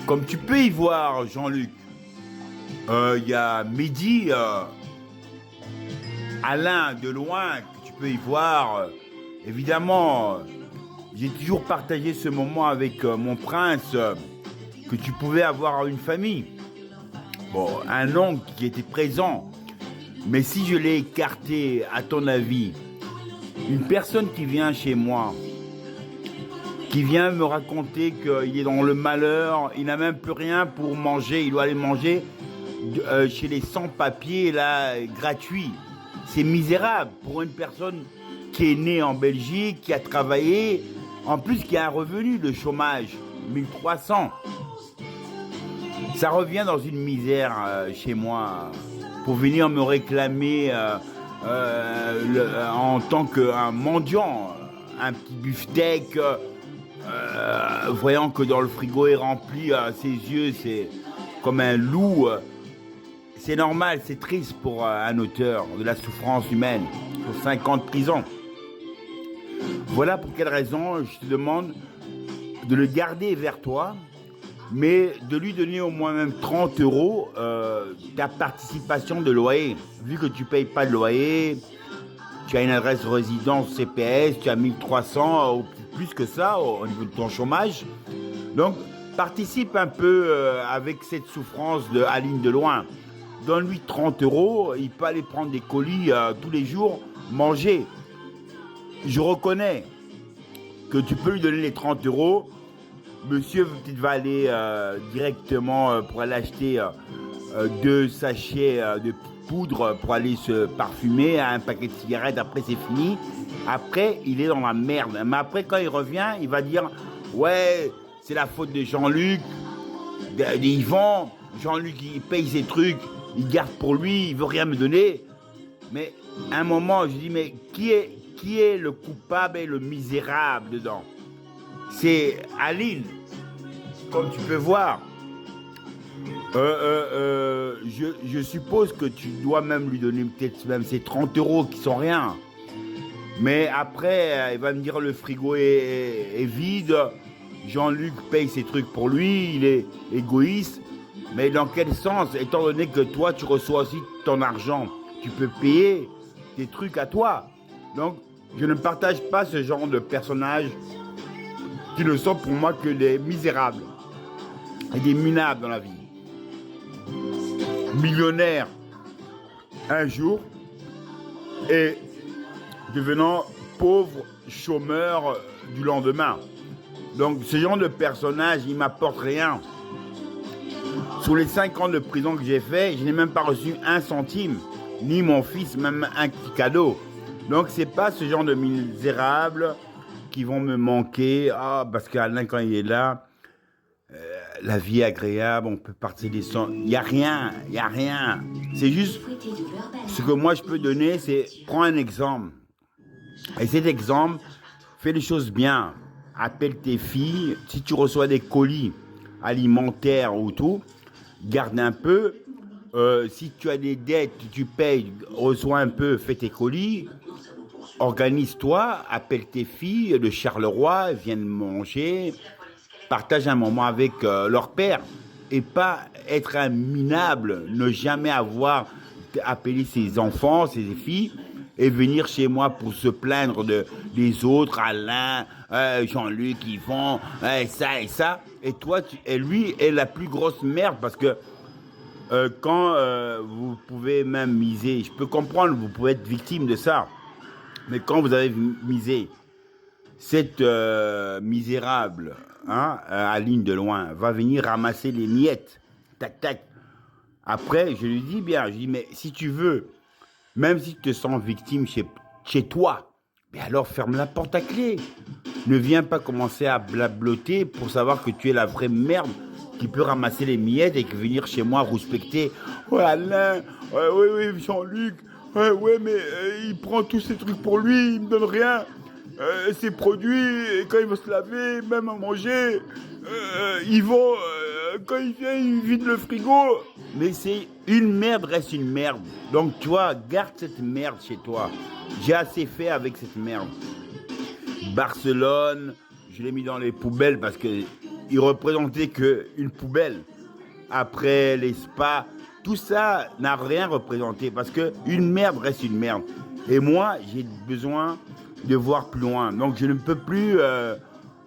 Comme tu peux y voir, Jean-Luc, il y a Mehdi, Alain de loin, que tu peux y voir. Évidemment, j'ai toujours partagé ce moment avec mon prince, que tu pouvais avoir une famille. Bon, un oncle qui était présent. Mais si je l'ai écarté, à ton avis, une personne qui vient chez moi, qui vient me raconter qu'il est dans le malheur, il n'a même plus rien pour manger, il doit aller manger chez les sans-papiers, là, gratuit. C'est misérable pour une personne qui est née en Belgique, qui a travaillé, en plus qui a un revenu de chômage, 1300. Ça revient dans une misère chez moi, pour venir me réclamer en tant qu'un mendiant, un petit beefsteak, voyant que dans le frigo est rempli, ses yeux, c'est comme un loup. C'est normal, c'est triste pour un auteur de la souffrance humaine, pour 5 ans de prison. Voilà pour quelle raison je te demande de le garder vers toi, mais de lui donner au moins même 30 € ta participation de loyer. Vu que tu ne payes pas de loyer, tu as une adresse de résidence CPS, tu as 1300 ou plus que ça au niveau de ton chômage. Donc, participe un peu avec cette souffrance de Aline de loin. Donne-lui 30 €, il peut aller prendre des colis tous les jours, manger. Je reconnais que tu peux lui donner les 30 €. Monsieur peut-être va aller directement pour aller acheter 2 sachets de poudre pour aller se parfumer, un paquet de cigarettes, après c'est fini. Après, il est dans la merde. Mais après, quand il revient, il va dire « Ouais, c'est la faute de Jean-Luc, d'Yvan. Jean-Luc, il paye ses trucs, il garde pour lui, il veut rien me donner. » Mais à un moment, je dis « Mais qui est le coupable et le misérable dedans ?» C'est Aline, comme tu peux voir. Je suppose que tu dois même lui donner peut-être même ces 30 € qui sont rien. Mais après, il va me dire le frigo est vide. Jean-Luc paye ses trucs pour lui, il est égoïste. Mais dans quel sens, étant donné que toi, tu reçois aussi ton argent, tu peux payer tes trucs à toi. Donc, je ne partage pas ce genre de personnages qui ne sont pour moi que des misérables et des minables dans la vie. Millionnaire un jour et devenant pauvre chômeur du lendemain. Donc ce genre de personnage, il m'apporte rien. Sur les 5 ans de prison que j'ai fait, je n'ai même pas reçu 1 centime, ni mon fils, même un petit cadeau. Donc c'est pas ce genre de misérables qui vont me manquer. Ah, parce qu'Alain, quand il est là, la vie est agréable, on peut partir des sons. Il n'y a rien. C'est juste, ce que moi je peux donner, c'est, prends un exemple. Et cet exemple, fais les choses bien. Appelle tes filles. Si tu reçois des colis alimentaires ou tout, garde un peu. Si tu as des dettes, tu payes, reçois un peu, fais tes colis. Organise-toi, appelle tes filles de Charleroi, viennent manger, partage un moment avec leur père. Et pas être un minable, ne jamais avoir appelé ses enfants, ses filles, et venir chez moi pour se plaindre des autres, Alain, Jean-Luc, Yvan, ça et ça. Et toi, et lui est la plus grosse merde parce que quand vous pouvez même miser, je peux comprendre, vous pouvez être victime de ça, mais quand vous avez misé, cette misérable, Aline de loin, va venir ramasser les miettes, tac, tac. Après, je lui dis bien, je dis, mais si tu veux, même si tu te sens victime chez toi, mais alors ferme la porte à clé. Ne viens pas commencer à blabloter pour savoir que tu es la vraie merde qui peut ramasser les miettes et venir chez moi respecter. Ouais, Alain, oui, Jean-Luc, ouais, mais il prend tous ces trucs pour lui, il me donne rien. Ses produits, et quand il va se laver, même à manger, quand il vient, il vide le frigo. Mais c'est une merde reste une merde. Donc toi, garde cette merde chez toi. J'ai assez fait avec cette merde. Barcelone, je l'ai mis dans les poubelles parce que il représentait qu'une poubelle. Après les spas, tout ça n'a rien représenté parce qu'une merde reste une merde. Et moi, j'ai besoin de voir plus loin. Donc je ne peux plus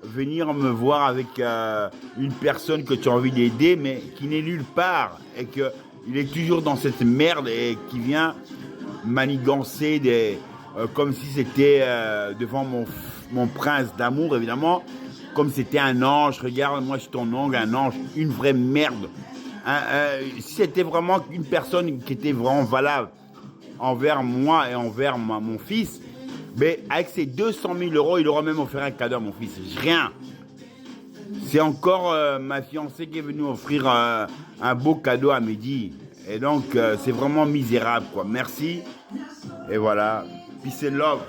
venir me voir avec une personne que tu as envie d'aider, mais qui n'est nulle part et qu'il est toujours dans cette merde et qui vient manigancer comme si c'était devant mon prince d'amour, évidemment, comme si c'était un ange. Regarde, moi je suis ton ange, un ange, une vraie merde. Si c'était vraiment une personne qui était vraiment valable envers moi et envers mon fils, mais avec ces 200 000 euros, il aurait même offert un cadeau à mon fils. Rien. C'est encore ma fiancée qui est venue offrir un beau cadeau à midi. Et donc, c'est vraiment misérable, quoi. Merci. Et voilà. Peace and love.